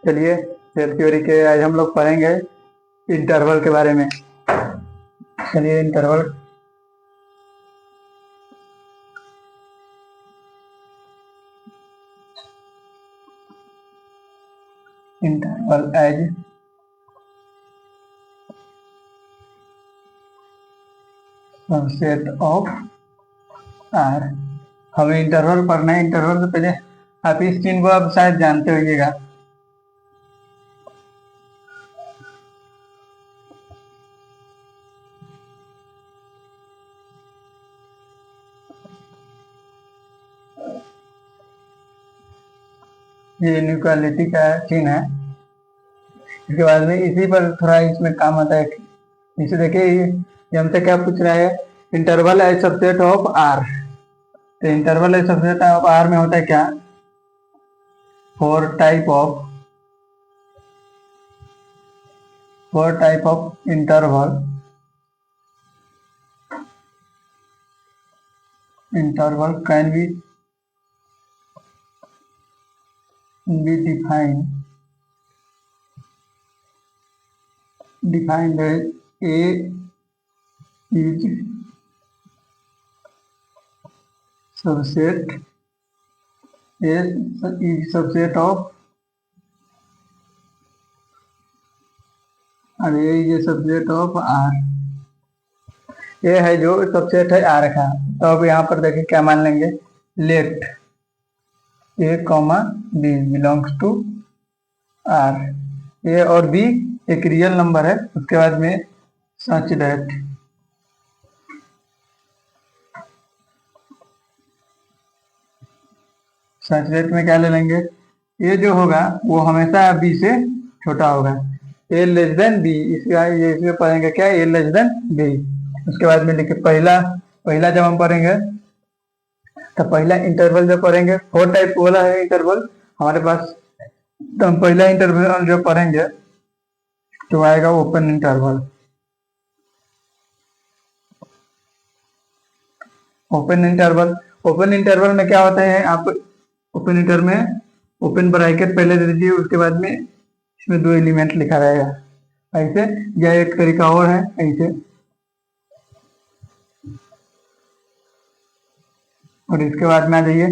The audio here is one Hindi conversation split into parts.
चलिए सेट थ्योरी के आज हम लोग पढ़ेंगे इंटरवल के बारे में। चलिए interval as subset of R. हमें इंटरवल पढ़ना है। इंटरवल से पहले आप इस चिन्ह को आप शायद जानते होइएगा। ये इनइक्वालिटी का चिन्ह है। इसके बाद में इसी पर थोड़ा इसमें काम आता है। इसे देखिए ये हमसे क्या पूछ रहा है, interval as subset of R. तो interval as subset of R में होता है क्या, four type of interval can be defined as A is subset of और A is subset of R। ये है जो सबसेट है R का। तो अब यहाँ पर देखिए क्या मान लेंगे, let A, B belongs to R। A और B एक रियल नंबर है। उसके बाद में सच दैट में क्या ले लेंगे, ये जो होगा वो हमेशा B से छोटा होगा। A लेस देन B, इसमें पढ़ेंगे क्या, A लेस देन B। उसके बाद में लिखे पहला जब हम पढ़ेंगे तो पहला इंटरवल जो पढ़ेंगे, फोर टाइप वाला है इंटरवल हमारे पास। तो हम पहला इंटरवल जो पढ़ेंगे तो आएगा ओपन इंटरवल। ओपन इंटरवल में क्या होता है, आप ओपन इंटरवल में ओपन ब्रैकेट पहले दे दीजिए, उसके बाद में इसमें दो एलिमेंट लिखा रहेगा ऐसे, या एक तरीका और है ऐसे। और इसके बाद में आ जाइए,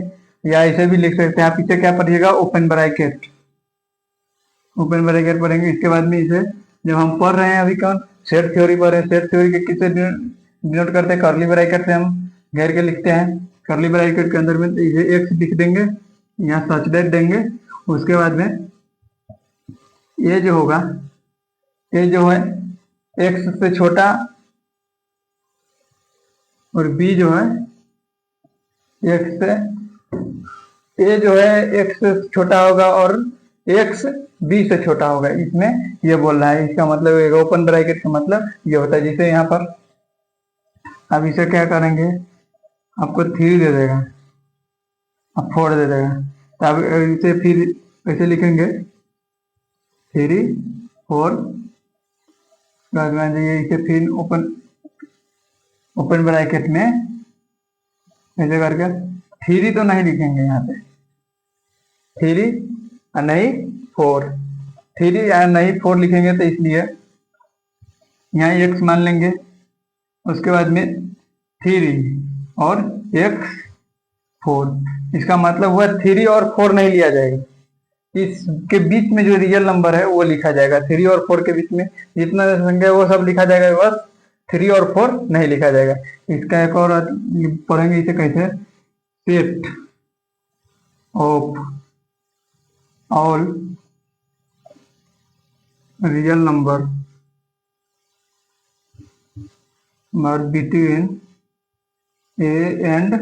या ऐसे भी लिख सकते हैं आप। इसे क्या पढ़िएगा, ओपन ब्रैकेट पढ़ेंगे। इसके बाद में इसे जब हम पढ़ रहे हैं अभी कौन, सेट थ्योरी पढ़ रहे हैं। सेट थ्योरी के किससे डिनोट करते हैं, कर्ली ब्रैकेट से हम घेर के लिखते हैं। कर्ली ब्रैकेट के अंदर में इसे एक्स लिख देंगे, यहाँ सच दैट देंगे। उसके बाद में ये जो होगा, ये जो है एक्स से छोटा और बी जो है एक्स से, ये जो है एक्स से छोटा होगा और एक्स बी से छोटा होगा। इसमें ये बोल रहा है, इसका मतलब ओपन ब्रैकेट का मतलब ये होता है। जिसे यहाँ पर अब इसे क्या करेंगे, आपको 3 दे देगा, अब 4 दे देगा। तो अब इसे फिर ऐसे लिखेंगे 3 4, बाद में इसे फिर ओपन ब्रैकेट में ऐसे करके 3 तो नहीं लिखेंगे यहाँ पे, 3 और नहीं 4, 3 या नहीं 4 लिखेंगे तो इसलिए यहाँ x मान लेंगे। उसके बाद में 3 और x 4, इसका मतलब हुआ 3 और 4 नहीं लिया जाएगा। इसके बीच में जो रियल नंबर है वो लिखा जाएगा। 3 और 4 के बीच में जितना संख्या वो सब लिखा जाएगा, बस 3 और 4 नहीं लिखा जाएगा। इसका एक और पढ़ेंगे, इसे कैसे, set of all real number between A and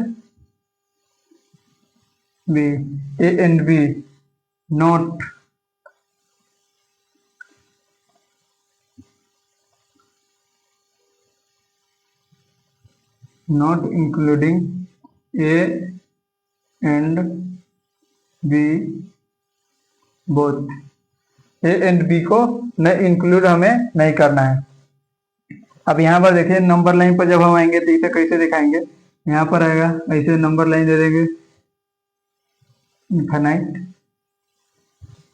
B not including A and B both। A and B को न इंक्लूड हमें नहीं करना है। अब यहाँ पर देखिए नंबर लाइन पर जब हम आएंगे तो इसे कैसे दिखाएंगे, यहाँ पर आएगा ऐसे नंबर लाइन दे देंगे इनफाइनाइट,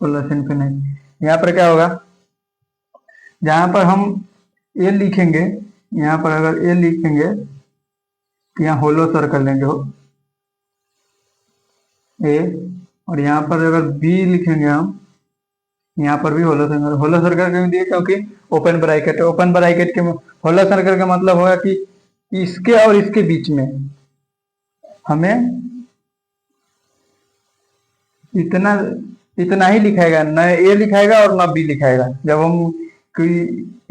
प्लस इन्फिनिटी। यहाँ पर क्या होगा, जहां पर हम ए लिखेंगे, यहाँ पर अगर ए लिखेंगे तो यहाँ होलो सर्कल लेंगे हो ए, और यहाँ पर अगर बी लिखेंगे हम, यहाँ पर भी होलो सर्कल क्यों दिए, क्योंकि ओपन ब्रैकेट है। ओपन ब्रैकेट के होलो सर्कल का मतलब होगा कि इसके और इसके बीच में हमें इतना इतना ही लिखाएगा, न ए लिखाएगा और न बी लिखाएगा। जब हम कोई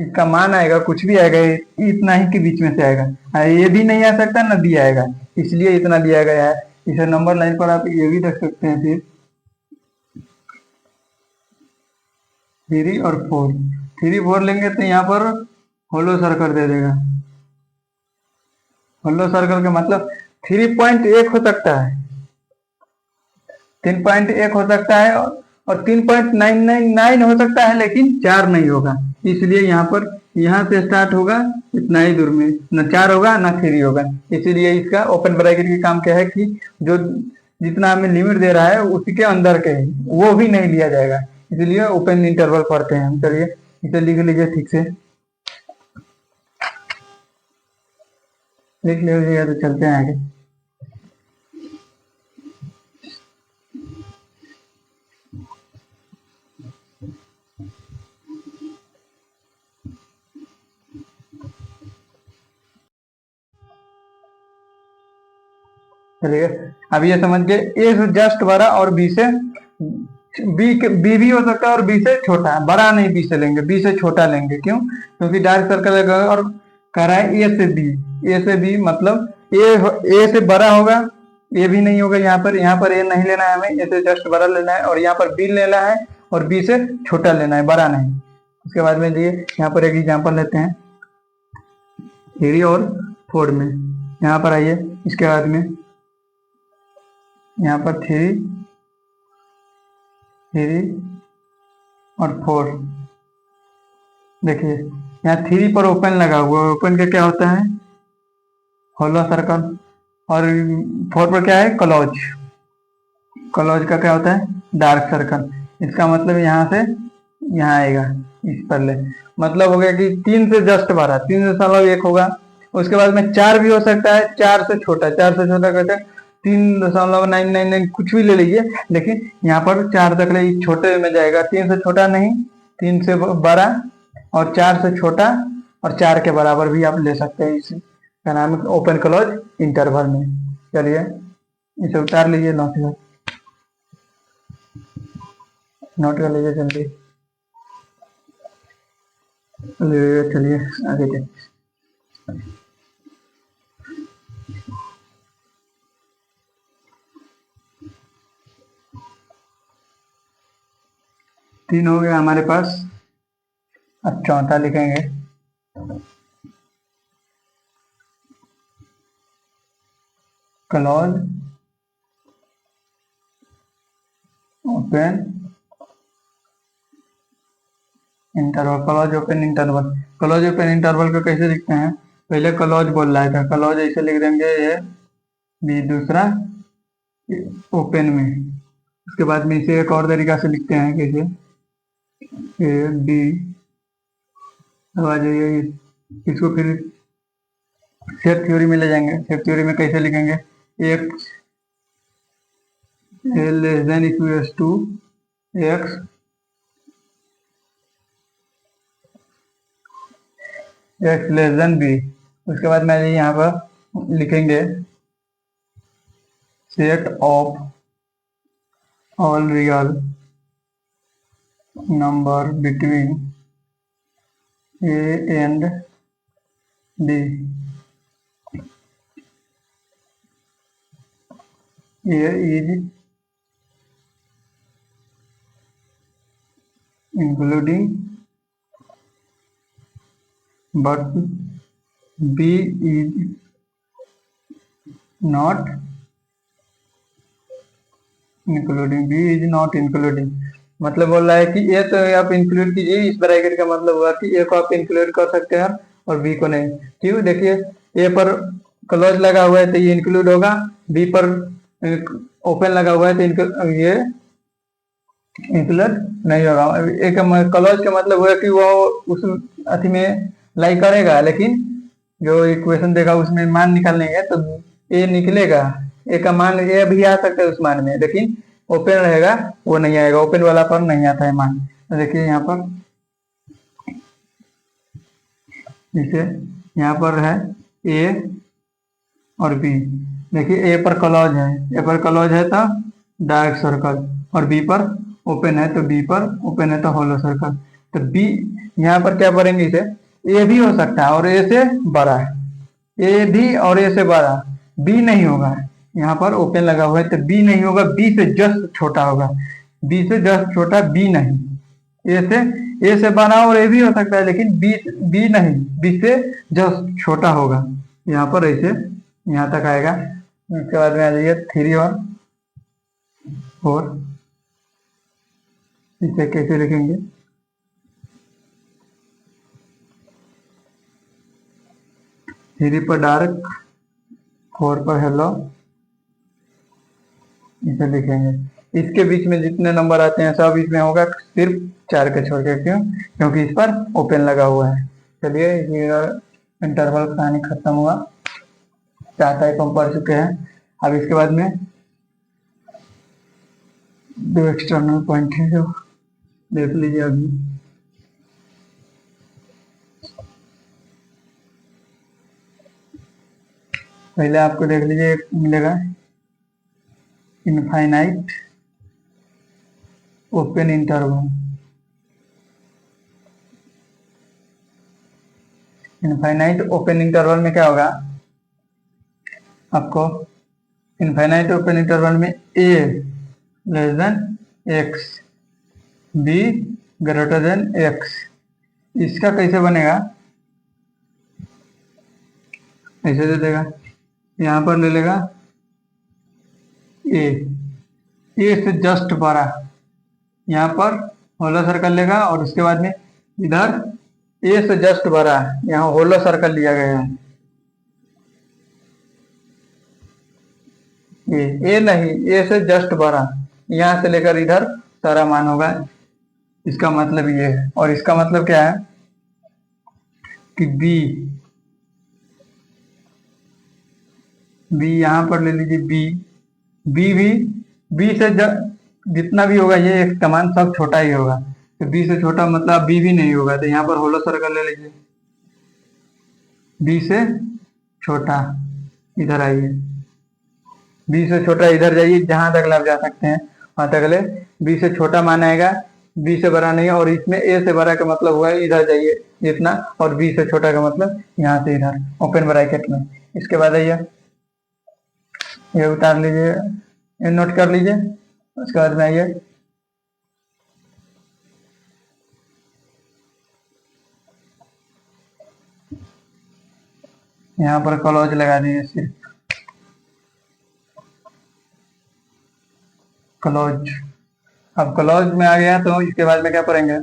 इसका मान आएगा, कुछ भी आएगा, इतना ही के बीच में से आएगा। ये भी नहीं आ सकता, न बी आएगा, इसलिए इतना दिया गया है। इसे नंबर लाइन पर आप ये भी रख सकते हैं, फिर 3 और 4, 3 4 लेंगे तो यहाँ पर होलो सर्कल दे देगा। होलो सर्कल का मतलब 3.1 हो सकता है, 3.1 हो सकता है, और 3.999 हो सकता है, लेकिन 4 नहीं होगा। इसलिए यहाँ पर, यहाँ से स्टार्ट होगा इतना ही दूर में, न 4 होगा न 3 होगा। इसीलिए इसका ओपन ब्रैकेट का काम क्या है कि जो जितना हमें लिमिट दे रहा है उसी के अंदर के वो भी नहीं लिया जाएगा, इसलिए ओपन इंटरवल पढ़ते हैं हम। चलिए इसे लिख लीजिए, ठीक से लिख लीजिएगा तो चलते हैं आगे। चलिए अब ये समझ गए, ए से जस्ट बड़ा और बी से बी भी हो सकता है और बी से छोटा, बड़ा नहीं बी से लेंगे, बी से छोटा लेंगे। क्यों? क्योंकि डार्क सर्कल है और कह रहा है ए से बी, ए से बी मतलब ए से बड़ा होगा, ए भी नहीं होगा यहाँ पर ए नहीं लेना है हमें, ए से जस्ट बड़ा लेना है, और यहाँ पर बी लेना है और बी से छोटा लेना है, बड़ा नहीं। उसके बाद में ये यहाँ पर एक एग्जाम्पल लेते हैं 3 और 4 में। यहाँ पर आइए, इसके बाद में यहाँ पर 3 और 4, देखिए यहाँ 3 पर ओपन लगा हुआ है। ओपन का क्या होता है? होलो सर्कल। और 4 पर क्या है? क्लोज। क्लोज का क्या होता है? Dark circle. इसका मतलब यहाँ से यहाँ आएगा, इस पर ले, मतलब हो गया कि 3 से जस्ट 12, 3.1 होगा। उसके बाद में 4 भी हो सकता है, 4 से छोटा, 4 से छोटा कहते हैं 3.999 कुछ भी ले लीजिए, लेकिन यहाँ पर 4 तक ले छोटे में जाएगा, 3 से छोटा नहीं, 3 से बड़ा, और 4 से छोटा, और 4 के बराबर भी आप ले सकते हैं। इसका नाम है ओपन क्लोज इंटरवल में। चलिए इसे उतार लीजिए, नोट कर लीजिए जल्दी। चलिए आगे चलिए। तीन हो गया हमारे पास। अब चौथा लिखेंगे, close open interval. Close open interval, close open interval को कैसे लिखते हैं? पहले क्लोज बोल रहा था, क्लोज ऐसे लिख देंगे ये बी, दूसरा ओपन में। उसके बाद में इसे एक और तरीका से लिखते हैं, कैसे? ए बी, अब आ जाइए, इसको फिर सेट थ्योरी में ले जाएंगे। सेट थ्योरी में कैसे लिखेंगे? X less than equals to x less than b. उसके बाद में यहाँ पर लिखेंगे set of all real number between a and b, a is including but B is not including, B is not including मतलब बोल रहा है कि ए तो आप इंक्लूड कीजिए। इस ब्रैकेट का मतलब हुआ कि ए को आप इंक्लूड कर सकते हैं और बी को नहीं। क्यों? देखिए ए पर क्लोज लगा हुआ है तो ये इंक्लूड होगा, बी पर ओपन लगा हुआ है तो ये इंक्लूड नहीं होगा। एक क्लॉज का मतलब हुआ कि वो उस अथी में लाई करेगा, लेकिन जो इक्वेशन देगा उसमें मान निकालने है तो ए निकलेगा। ए का मान ए भी आ सकता है उस मान में, लेकिन ओपन रहेगा वो नहीं आएगा, ओपन वाला पर नहीं आता है मान। तो देखिए यहाँ पर, जैसे यहाँ पर है ए और बी। देखिए ए पर क्लॉज है, ए पर क्लॉज है तो डार्क सर्कल, और बी पर ओपन है तो बी पर ओपन है तो होलो सर्कल। तो बी यहाँ पर क्या करेंगे, इसे ए भी हो सकता है और ए से बड़ा है, ए भी और ए से बड़ा, बी नहीं होगा। यहाँ पर ओपन लगा हुआ है तो बी नहीं होगा, बी से जस्ट छोटा होगा, बी से जस्ट छोटा, बी नहीं। ए से बड़ा और ए भी हो सकता है, लेकिन बी बी नहीं, बी से जस्ट छोटा होगा। यहाँ पर ऐसे यहाँ तक आएगा। इसके बाद में आ जाइए 3 और 4, इसे कैसे लिखेंगे। थ्री पर डार्क, 4 पर हेलो, इसे लिखेंगे। इसके बीच में जितने नंबर आते हैं सब इसमें होगा, सिर्फ 4 के छोड़ के। क्यों? क्योंकि इस पर ओपन लगा हुआ है। चलिए इंटरवल कहानी खत्म हुआ, 4 टाइप हम पढ़ चुके हैं। अब इसके बाद में 2 एक्सटर्नल पॉइंट है जो देख लीजिए अभी। पहले आपको देख लीजिए, मिलेगा infinite open interval. Infinite open interval में क्या होगा आपको, इनफाइनाइट ओपन इंटरवल में a less than x, b greater than x. इसका कैसे बनेगा, ऐसे दे देगा, यहाँ पर ले लेगा ए, ए से जस्ट बड़ा, यहाँ पर होलो सर्कल लेगा और उसके बाद में इधर ए से जस्ट बड़ा, यहाँ होलो सर्कल लिया गया है। ए नहीं, ए से जस्ट बड़ा, यहाँ से लेकर इधर सारा मान होगा। इसका मतलब ये है। और इसका मतलब क्या है कि बी यहाँ पर ले लीजिए, बी भी बी से जितना भी होगा ये एक का मान सब छोटा ही होगा। तो बी से छोटा मतलब बी भी नहीं होगा, तो यहाँ पर होलो सर्कल ले लीजिए, बी से छोटा इधर आइए, बी से छोटा इधर जाइए, जहां तक आप जा सकते हैं वहां तक ले। बी से छोटा मान आएगा, बी से बड़ा नहीं है, और इसमें ए से बड़ा का मतलब हुआ इधर जाइए जितना, और बी से छोटा का मतलब यहाँ से इधर ओपन ब्रैकेट में। इसके बाद आइए ये उतार लीजिए, ये नोट कर लीजिए। उसके बाद में आइए यहाँ पर क्लॉज लगा दीजिए, सिर्फ क्लॉज। अब क्लॉज में आ गया तो इसके बाद में क्या पढ़ेंगे,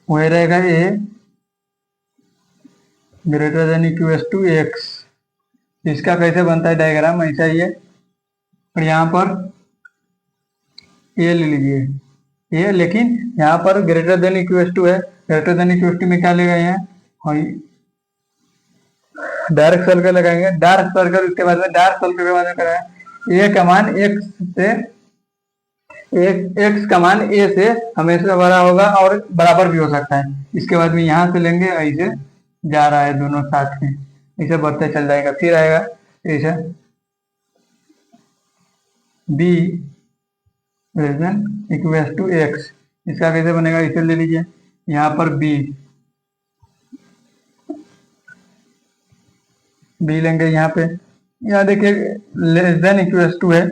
वही रहेगा a greater than equal to x. इसका कैसे बनता है डायग्राम, ऐसा ही है। और यहाँ पर ए ले लीजिए, ये लेकिन यहाँ पर ग्रेटर देन इक्वल टू है, ग्रेटर देन इक्वल टू में क्या ले गए हैं, और डार्क सर्कल लगाएंगे, डार्क सर्कल। उसके बाद में डार्क सर्कल के बाद में कराएंगे ए का मान एक्स से, एक्स का मान ए से हमेशा बड़ा होगा और बराबर भी हो सकता है। इसके बाद में यहाँ से लेंगे, ऐसे जा रहा है दोनों साथ में, इसे बढ़ते चल जाएगा। फिर आएगा ऐसे बी इक्वल टू एक्स। इसका कैसे बनेगा, इसे ले लीजिए, यहाँ पर बी लेंगे, यहाँ पे यहाँ देखिए लेस देन इक्वल टू है,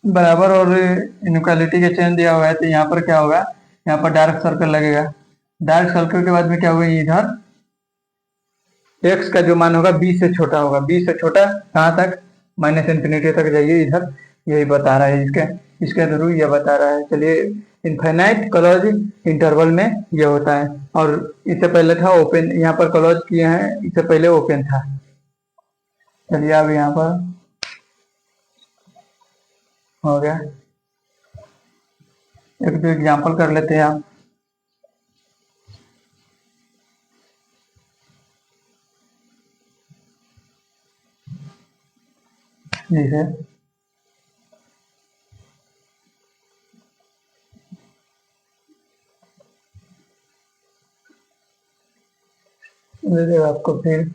बराबर और इनक्वालिटी के चेन दिया हुआ है। तो यहाँ पर क्या होगा, यहाँ पर डार्क सर्कल लगेगा, डार्क सर्कल के बाद में क्या होगा, इधर एक्स का जो मान होगा बी से छोटा होगा, बी से छोटा कहाँ तक, माइनस इन्फिनिटी तक जाइए, इधर यही बता रहा है, इसके थ्रू यह बता रहा है। चलिए इनफाइनाइट क्लोज इंटरवल में यह होता है, और इससे पहले था ओपन, यहाँ पर क्लोज किए हैं, इससे पहले ओपन था। चलिए अब यहाँ पर हो गया। एक दो एग्जाम्पल कर लेते हैं आप। जैसे दे देगा आपको फिर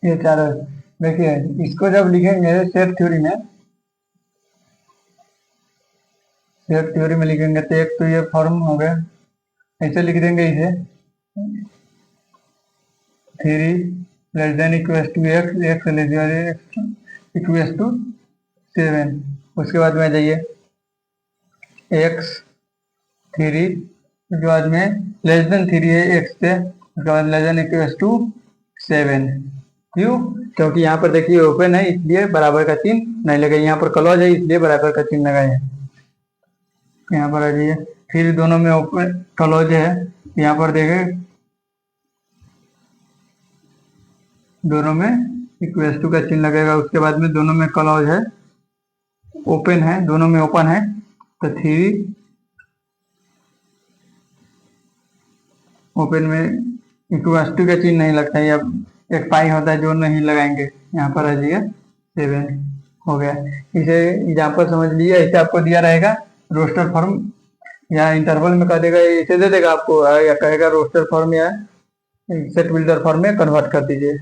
ये चारों। देखिए, इसको जब लिखेंगे सेट थ्योरी में लिखेंगे तो एक तो ये फॉर्म हो गया, ऐसे लिख देंगे इसे, three less than equal to x, x less than equal to 7। उसके बाद में जाइए एक्स थ्री, उसके बाद में लेस देन थ्री है एक्स से, उसके बाद लेस देन इक्वल टू 7। क्यों? क्योंकि यहाँ पर देखिए ओपन है इसलिए बराबर का चिन्ह नहीं लगा, यहाँ पर क्लोज है इसलिए बराबर का चिन्ह लगाए हैं। यहाँ पर आ जाइए, फिर दोनों में ओपन क्लोज है, यहाँ पर देखें दोनों में इक्वल टू का चिन्ह लगेगा। उसके बाद में दोनों में क्लोज है, ओपन है, दोनों में ओपन है, तो थ्री ओपन में इक्वल टू का चिन्ह नहीं लगता है, अब एक पाई होता है जो नहीं लगाएंगे। यहाँ पर आ जाइए 7 हो गया। इसे एग्जाम्पल समझ लीजिए, ऐसे आपको दिया रहेगा रोस्टर फॉर्म या इंटरवल में कह देगा, इसे दे देगा आपको, या कहेगा रोस्टर फॉर्म या सेट बिल्डर फॉर्म में कन्वर्ट कर दीजिए।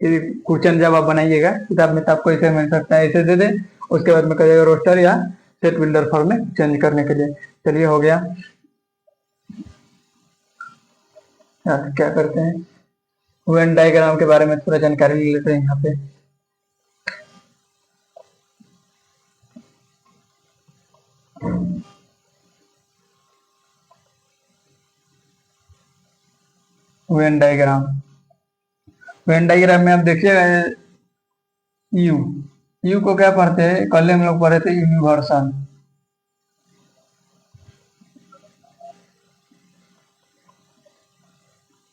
ये क्वेश्चन जब आप बनाइएगा किताब में तो आपको ऐसे मिल सकता है, ऐसे दे दे, उसके बाद में कहेगा रोस्टर या सेट बिल्डर फॉर्म में चेंज करने के लिए। चलिए हो गया। क्या करते हैं, वेन डायग्राम के बारे में थोड़ा जानकारी ले लेते हैं यहाँ पे। वेन डायग्राम में आप देखिएगा यू यू को क्या पढ़ते हैं, कल हम लोग पढ़े थे यूनिवर्सल।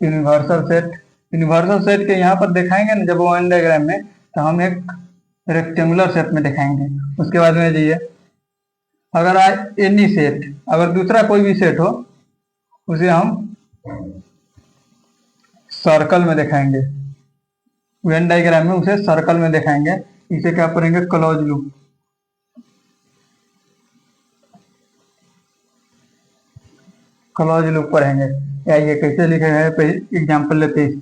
यूनिवर्सल सेट के यहाँ पर दिखाएंगे ना जब वेन डायग्राम में, तो हम एक रेक्टेंगुलर शेप में दिखाएंगे। उसके बाद में जाइए, अगर आज एनी सेट, अगर दूसरा कोई भी सेट हो उसे हम सर्कल में दिखाएंगे। वेन डायग्राम में उसे सर्कल में दिखाएंगे। इसे क्या करेंगे, क्लोज लूप। क्लोज लूप पढ़ेंगे। या ये कैसे लिखे हैं, एग्जाम्पल लेते हैं इसकी।